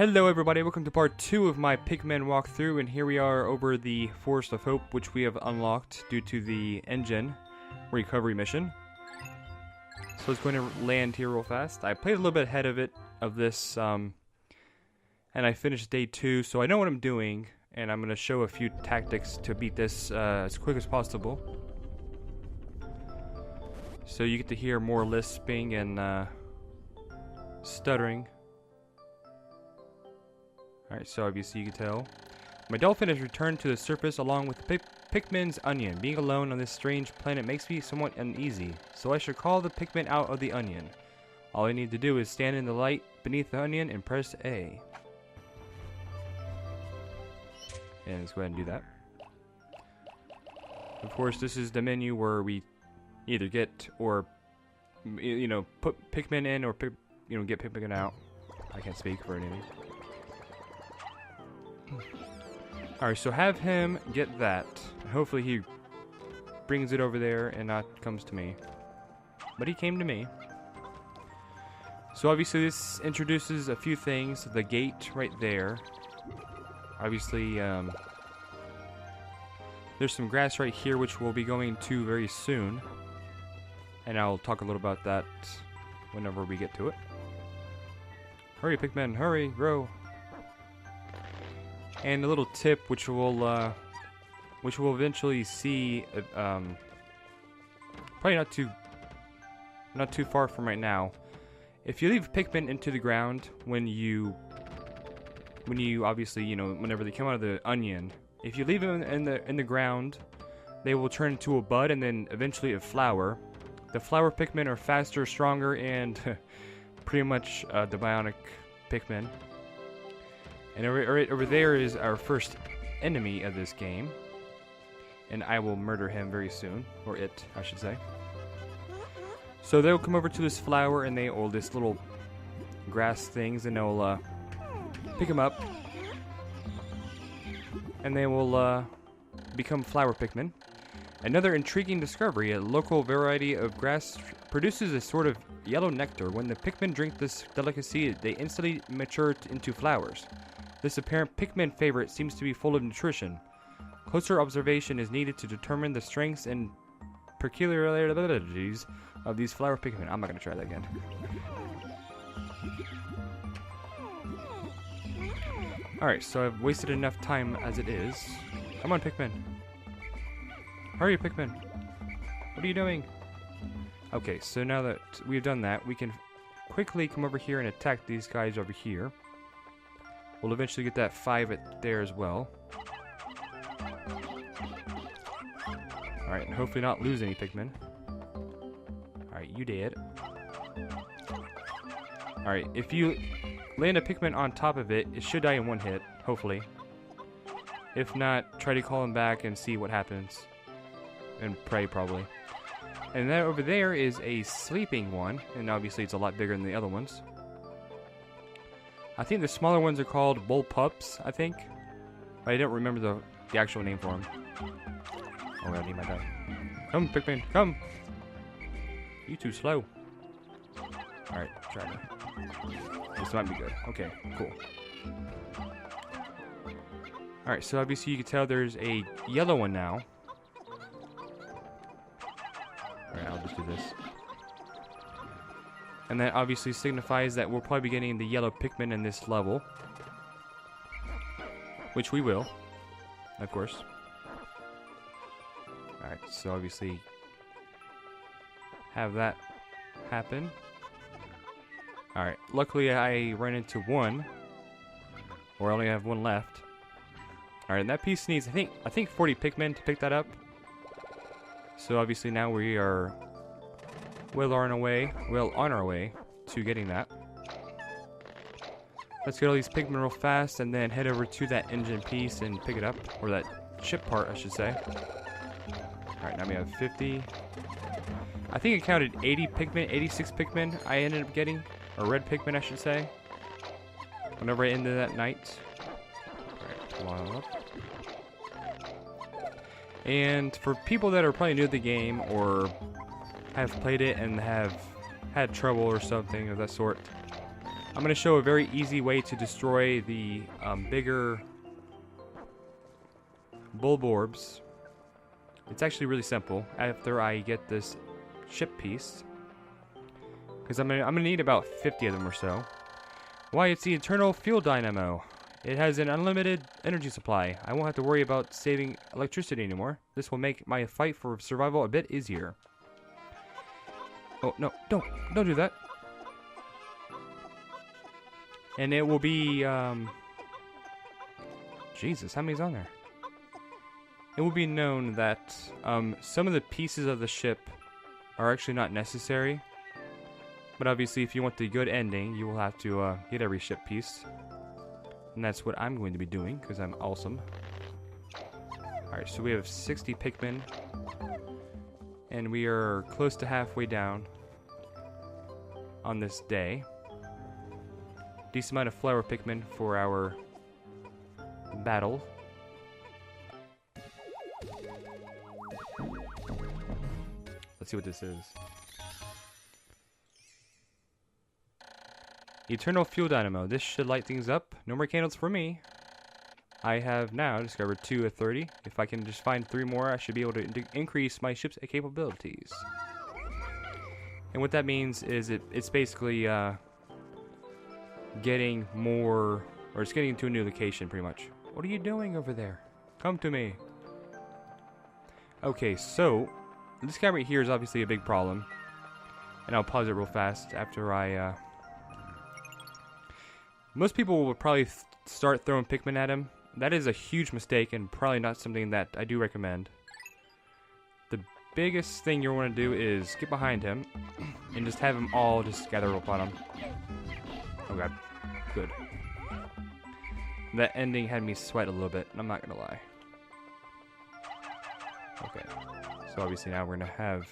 Hello everybody, welcome to part 2 of my Pikmin walkthrough, and here we are over the Forest of Hope, which we have unlocked due to the engine recovery mission. So it's going to land here real fast. I played a little bit ahead of this, and I finished day 2, so I know what I'm doing, and I'm going to show a few tactics to beat this as quick as possible. So you get to hear more lisping and stuttering. Alright, so obviously you can tell. My dolphin has returned to the surface along with the Pikmin's onion. Being alone on this strange planet makes me somewhat uneasy, so I should call the Pikmin out of the onion. All I need to do is stand in the light beneath the onion and press A. And let's go ahead and do that. Of course, this is the menu where we either get or, you know, put Pikmin in or, get Pikmin out. I can't speak for anything. Alright, so have him get that. Hopefully he brings it over there and not comes to me. But he came to me. So obviously this introduces a few things. The gate right there. Obviously, there's some grass right here which we'll be going to very soon. And I'll talk a little about that whenever we get to it. Hurry, Pikmin, hurry, grow. And a little tip, which we'll eventually see, probably not too far from right now. If you leave Pikmin into the ground when you obviously, whenever they come out of the onion, if you leave them in the ground, they will turn into a bud and then eventually a flower. The flower Pikmin are faster, stronger, and pretty much the bionic Pikmin. And over there is our first enemy of this game. And I will murder him very soon. Or it, I should say. So they'll come over to this flower and this little grass things, and they'll pick him up. And they will become flower Pikmin. Another intriguing discovery, a local variety of grass produces a sort of yellow nectar. When the Pikmin drink this delicacy, they instantly mature into flowers. This apparent Pikmin favorite seems to be full of nutrition. Closer observation is needed to determine the strengths and peculiarities of these flower Pikmin. I'm not going to try that again. Alright, so I've wasted enough time as it is. Come on, Pikmin. Hurry, Pikmin. What are you doing? Okay, so now that we've done that, we can quickly come over here and attack these guys over here. We'll eventually get that 5 there as well. Alright, and hopefully not lose any Pikmin. Alright, you did. Alright, if you land a Pikmin on top of it, it should die in one hit, hopefully. If not, try to call him back and see what happens. And pray, probably. And then over there is a sleeping one, and obviously it's a lot bigger than the other ones. I think the smaller ones are called bull pups, I think. But I don't remember the actual name for them. Oh, I need my die. Come, Pikmin, come! You too slow. Alright, try to. This might be good. Okay, cool. Alright, so obviously you can tell there's a yellow one now. Alright, I'll just do this. And that obviously signifies that we'll probably be getting the yellow Pikmin in this level. Which we will. Of course. Alright, so obviously have that happen. Alright, luckily I ran into one. Or I only have one left. Alright, and that piece needs, I think 40 Pikmin to pick that up. So obviously now we are well on our way to getting that. Let's get all these Pikmin real fast and then head over to that engine piece and pick it up. Or that ship part, I should say. Alright, now we have 50. I think I counted 80 Pikmin, 86 Pikmin I ended up getting. Or red Pikmin, I should say. Whenever I ended that night. Alright, come on up. And for people that are probably new to the game or have played it and have had trouble or something of that sort, I'm going to show a very easy way to destroy the bigger bulb orbs. It's actually really simple after I get this ship piece. Because I'm gonna need about 50 of them or so. Why, it's the internal fuel dynamo. It has an unlimited energy supply. I won't have to worry about saving electricity anymore. This will make my fight for survival a bit easier. Oh, no, don't do that. And it will be, Jesus, how many's on there? It will be known that some of the pieces of the ship are actually not necessary. But obviously, if you want the good ending, you will have to get every ship piece. And that's what I'm going to be doing, because I'm awesome. Alright, so we have 60 Pikmin. And we are close to halfway down on this day. Decent amount of flower Pikmin for our battle. Let's see what this is. Eternal Fuel Dynamo. This should light things up. No more candles for me. I have now discovered 2 of 30. If I can just find 3 more, I should be able to increase my ship's capabilities. And what that means is it's basically getting more, or it's getting to a new location pretty much. What are you doing over there? Come to me. Okay, so this guy right here is obviously a big problem. And I'll pause it real fast after I most people will probably start throwing Pikmin at him. That is a huge mistake and probably not something that I do recommend. The biggest thing you want to do is get behind him and just have them all just gather up on him. Oh god. Good. That ending had me sweat a little bit, I'm not gonna lie. Okay. So obviously now we're gonna have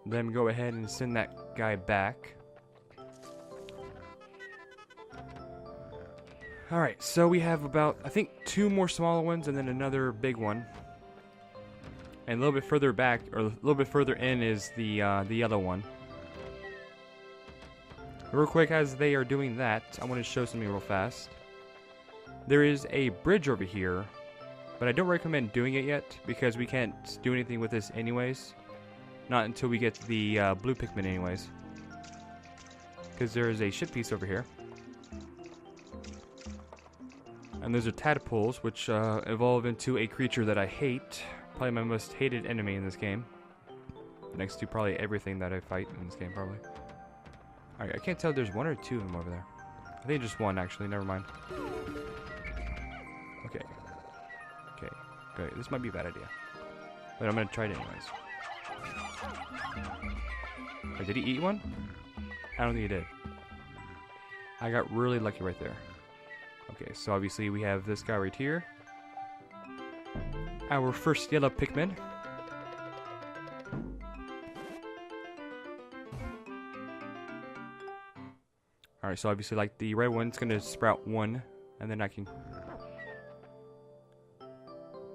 them go ahead and send that guy back. Alright, so we have about, I think, 2 more smaller ones and then another big one. And a little bit further back, or a little bit further in, is the yellow one. Real quick, as they are doing that, I want to show something real fast. There is a bridge over here, but I don't recommend doing it yet, because we can't do anything with this anyways. Not until we get the blue Pikmin anyways. Because there is a ship piece over here. And those are tadpoles, which evolve into a creature that I hate. Probably my most hated enemy in this game. Next to probably everything that I fight in this game, probably. Alright, I can't tell if there's 1 or 2 of them over there. I think just 1, actually. Never mind. Okay. Okay. Good. This might be a bad idea. But I'm going to try it anyways. Wait, did he eat one? I don't think he did. I got really lucky right there. Okay, so obviously we have this guy right here. Our first yellow Pikmin. Alright, so obviously like the red one's gonna sprout 1, and then I can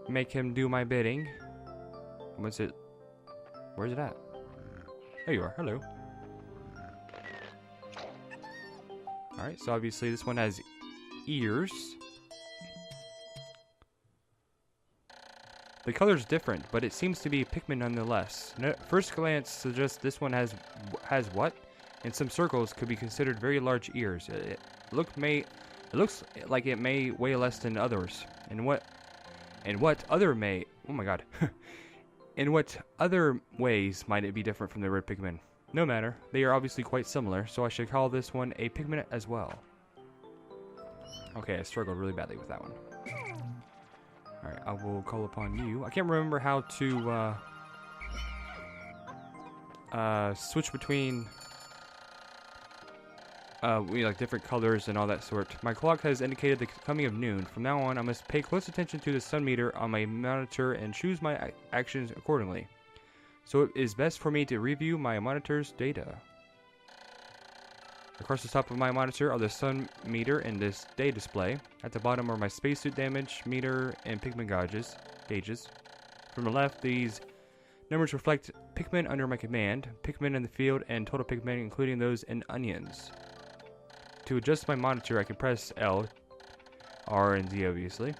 make him do my bidding. What's it? Where's it at? There you are, hello. Alright, so obviously this one has ears. The color's different, but it seems to be Pikmin nonetheless. First glance suggests this one has what? In some circles, could be considered very large ears. It looks like it may weigh less than others. In what other ways might it be different from the red Pikmin? No matter, they are obviously quite similar, so I should call this one a Pikmin as well. Okay, I struggled really badly with that one. Alright, I will call upon you. I can't remember how to switch between like different colors and all that sort. My clock has indicated the coming of noon. From now on, I must pay close attention to the sun meter on my monitor and choose my actions accordingly. So it is best for me to review my monitor's data. Across the top of my monitor are the sun meter and this day display. At the bottom are my spacesuit damage meter and Pikmin gauges. From the left, these numbers reflect Pikmin under my command, Pikmin in the field, and total Pikmin, including those in onions. to adjust my monitor, I can press L, R, and Z, obviously.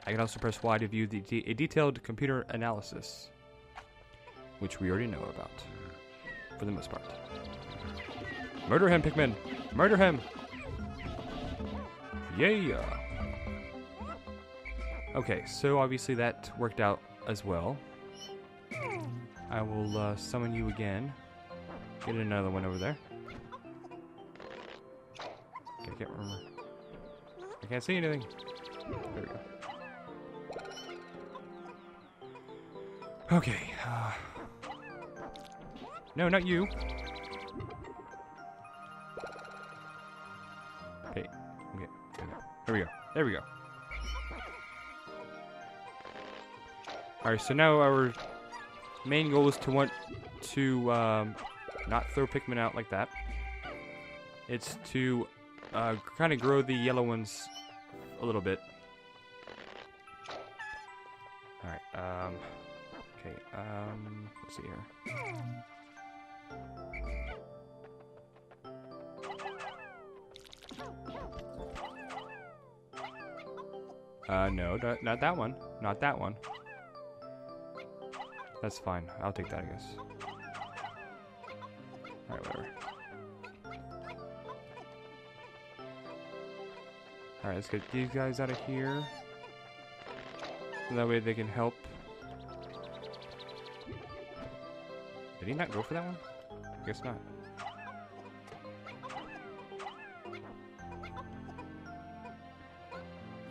I can also press Y to view a detailed computer analysis, which we already know about, for the most part. Murder him, Pikmin! Murder him! Yeah! Okay, so obviously that worked out as well. I will summon you again. Get another one over there. Okay, I can't remember. I can't see anything. There we go. Okay. No, not you. Hey. Okay. There we go. There we go. Alright, so now our main goal is to want to not throw Pikmin out like that. It's to kind of grow the yellow ones a little bit. Alright, okay, let's see here. No, not that one. Not that one. That's fine. I'll take that, I guess. Alright, whatever. Alright, let's get these guys out of here. So that way they can help. Did he not go for that one? I guess not.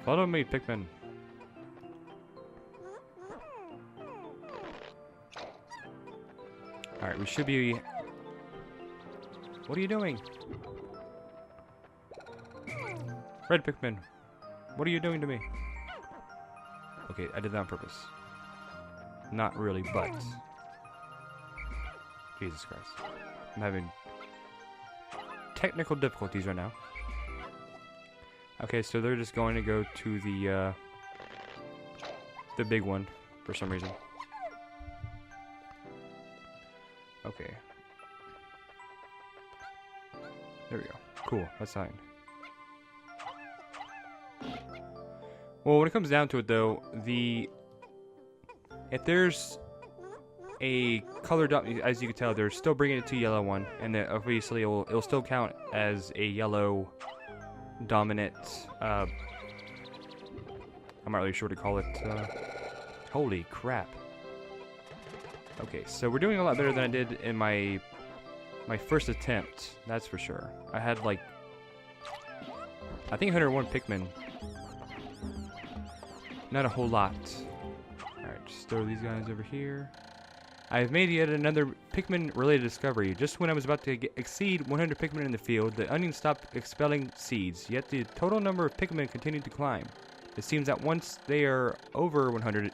Follow me, Pikmin. Alright, we should be... What are you doing? Red Pikmin, what are you doing to me? Okay, I did that on purpose. Not really, but... Jesus Christ. I'm having technical difficulties right now. Okay, so they're just going to go to the big one for some reason. Okay. There we go. Cool, that's fine. Well, when it comes down to it, though, if there's a color dot, as you can tell, they're still bringing it to yellow one, and then obviously it'll still count as a yellow dominant. I'm not really sure what to call it. Holy crap! Okay, so we're doing a lot better than I did in my first attempt. That's for sure. I had like, I think 101 Pikmin. Not a whole lot. Alright, just throw these guys over here. I've made yet another Pikmin-related discovery. Just when I was about to exceed 100 Pikmin in the field, the onion stopped expelling seeds, yet the total number of Pikmin continued to climb. It seems that once they are over 100...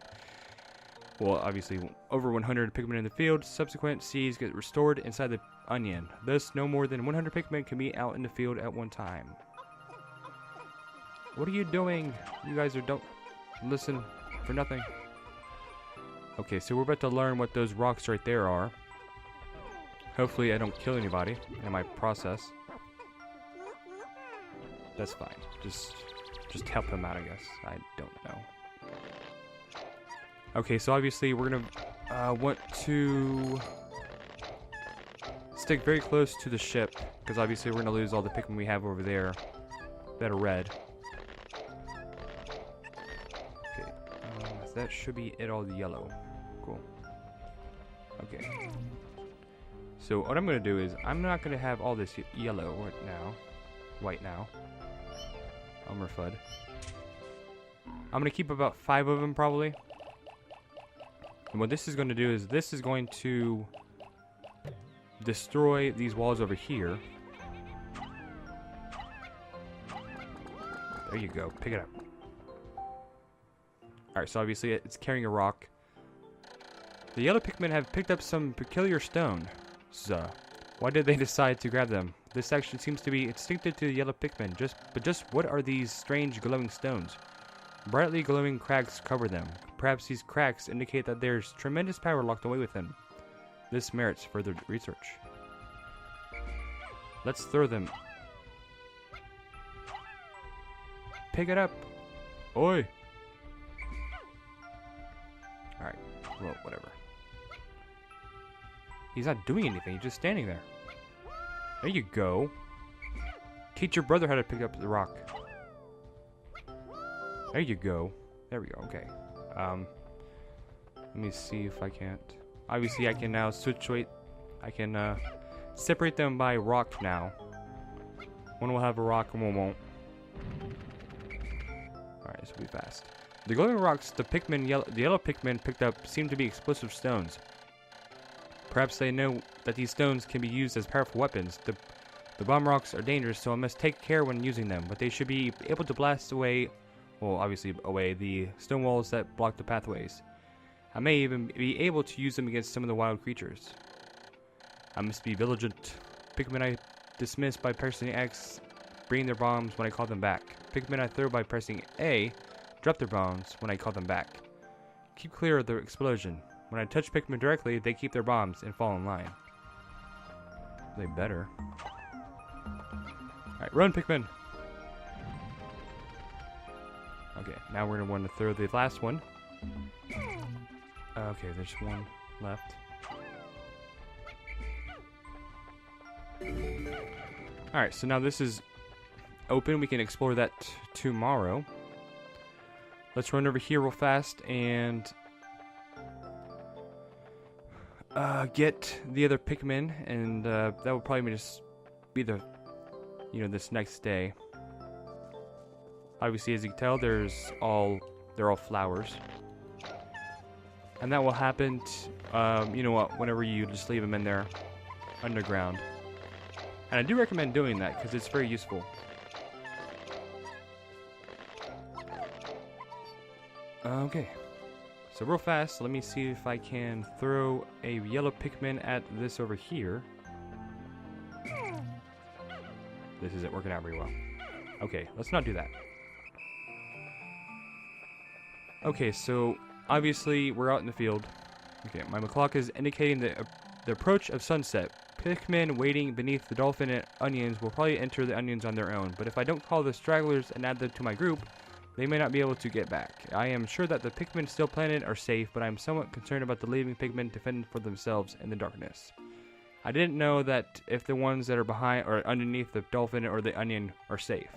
Well, obviously, over 100 Pikmin in the field, subsequent seeds get restored inside the onion. Thus, no more than 100 Pikmin can be out in the field at one time. What are you doing? You guys don't listen for nothing. Okay, so we're about to learn what those rocks right there are. Hopefully I don't kill anybody in my process. That's fine. Just help him out, I guess. I don't know. Okay, so obviously we're gonna want to stick very close to the ship, because obviously we're gonna lose all the Pikmin we have over there that are red. That should be it, all the yellow. Cool. Okay. So what I'm going to do is, I'm not going to have all this yellow right now. White now. Elmer Fudd. I'm going to keep about 5 of them, probably. And what this is going to do is, this is going to destroy these walls over here. There you go. Pick it up. Alright, so obviously it's carrying a rock. The yellow Pikmin have picked up some peculiar stone. So, why did they decide to grab them? This action seems to be instinctive to the yellow Pikmin. But just what are these strange glowing stones? Brightly glowing cracks cover them. Perhaps these cracks indicate that there's tremendous power locked away within. This merits further research. Let's throw them pick it up. Oi. Alright, well, whatever. He's not doing anything, he's just standing there. There you go. Teach your brother how to pick up the rock. There you go. There we go, okay. Let me see if I can't. Obviously, I can now situate. I can separate them by rock now. One will have a rock and one won't. Alright, this will be fast. The glowing rocks the yellow Pikmin picked up seem to be explosive stones. Perhaps they know that these stones can be used as powerful weapons. The bomb rocks are dangerous, so I must take care when using them, but they should be able to blast away, well, obviously away, the stone walls that block the pathways. I may even be able to use them against some of the wild creatures. I must be vigilant. Pikmin I dismiss by pressing X, bring their bombs when I call them back. Pikmin I throw by pressing A, drop their bombs when I call them back. Keep clear of the explosion. When I touch Pikmin directly, they keep their bombs and fall in line. They better. Alright, run, Pikmin! Okay, now we're going to want to throw the last one. Okay, there's one left. Alright, so now this is open. We can explore that tomorrow. Let's run over here real fast and get the other Pikmin, and that will probably just be the, this next day. Obviously, as you can tell, they're all flowers, and that will happen. Whenever you just leave them in there, underground. And I do recommend doing that because it's very useful. Okay. So real fast, let me see if I can throw a yellow Pikmin at this over here. This isn't working out very well. Okay, let's not do that. Okay, so obviously we're out in the field. Okay, my clock is indicating the approach of sunset. Pikmin waiting beneath the dolphin and onions will probably enter the onions on their own, but if I don't call the stragglers and add them to my group, they may not be able to get back. I am sure that the Pikmin still planted are safe, but I am somewhat concerned about the leaving Pikmin to fend for themselves in the darkness. I didn't know that if the ones that are behind or underneath the dolphin or the onion are safe.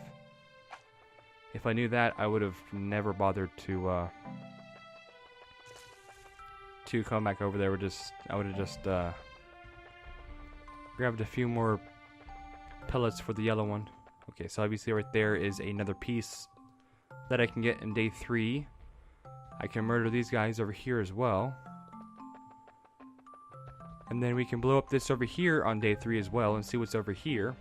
If I knew that, I would have never bothered to come back over there. I would have just grabbed a few more pellets for the yellow one. Okay, so obviously right there is another piece that I can get in day 3. I can murder these guys over here as well. And then we can blow up this over here on day 3 as well and see what's over here.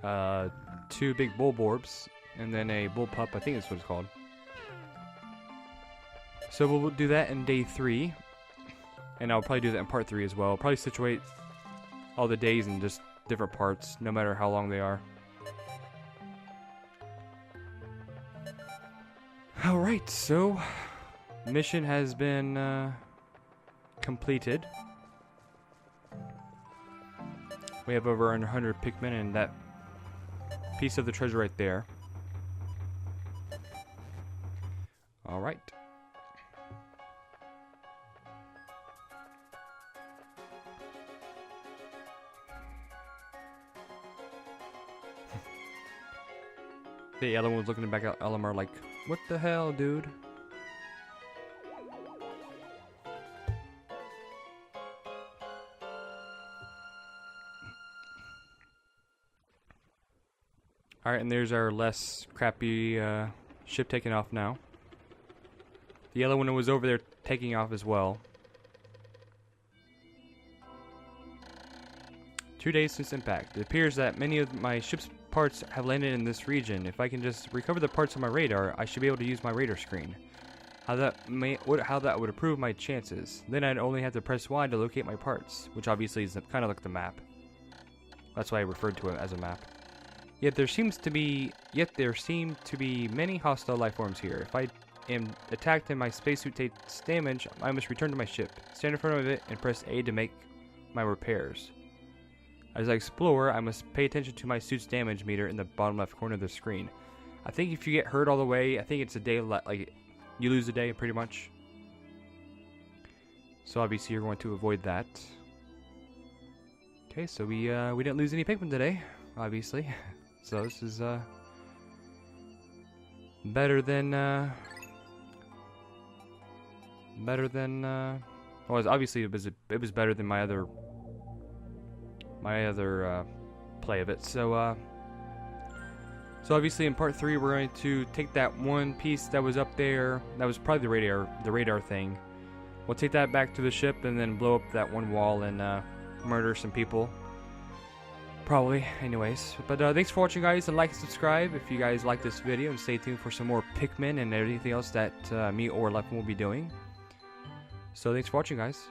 2 big Bulborbs and then a Bullpup, I think that's what it's called. So we'll do that in day 3. And I'll probably do that in part 3 as well. I'll probably situate all the days in just different parts, no matter how long they are. Alright, so mission has been completed. We have over 100 Pikmin and that piece of the treasure right there. Alright. The yellow one's looking back at Elamar like, what the hell, dude? Alright, and there's our less crappy ship taking off now. The yellow one was over there taking off as well. 2 days since impact. It appears that many of my ship's parts have landed in this region. If I can just recover the parts on my radar, I should be able to use my radar screen. How that would improve my chances. Then I'd only have to press Y to locate my parts, which obviously is kind of like the map. That's why I referred to it as a map. Yet there seem to be many hostile life forms here. If I am attacked and my spacesuit takes damage, I must return to my ship, stand in front of it, and press A to make my repairs. As I explore, I must pay attention to my suit's damage meter in the bottom left corner of the screen. I think if you get hurt all the way, I think it's a day, like, you lose a day pretty much. So obviously you're going to avoid that. Okay, so we didn't lose any Pikmin today, obviously. So this is better than well, obviously it was better than my other play of it. So so obviously in part 3 we're going to take that one piece that was up there. That was probably the radar thing. We'll take that back to the ship and then blow up that one wall and murder some people. Probably, anyways. But thanks for watching, guys, and like and subscribe if you guys like this video, and stay tuned for some more Pikmin and everything else that me or Leffen will be doing. So thanks for watching, guys.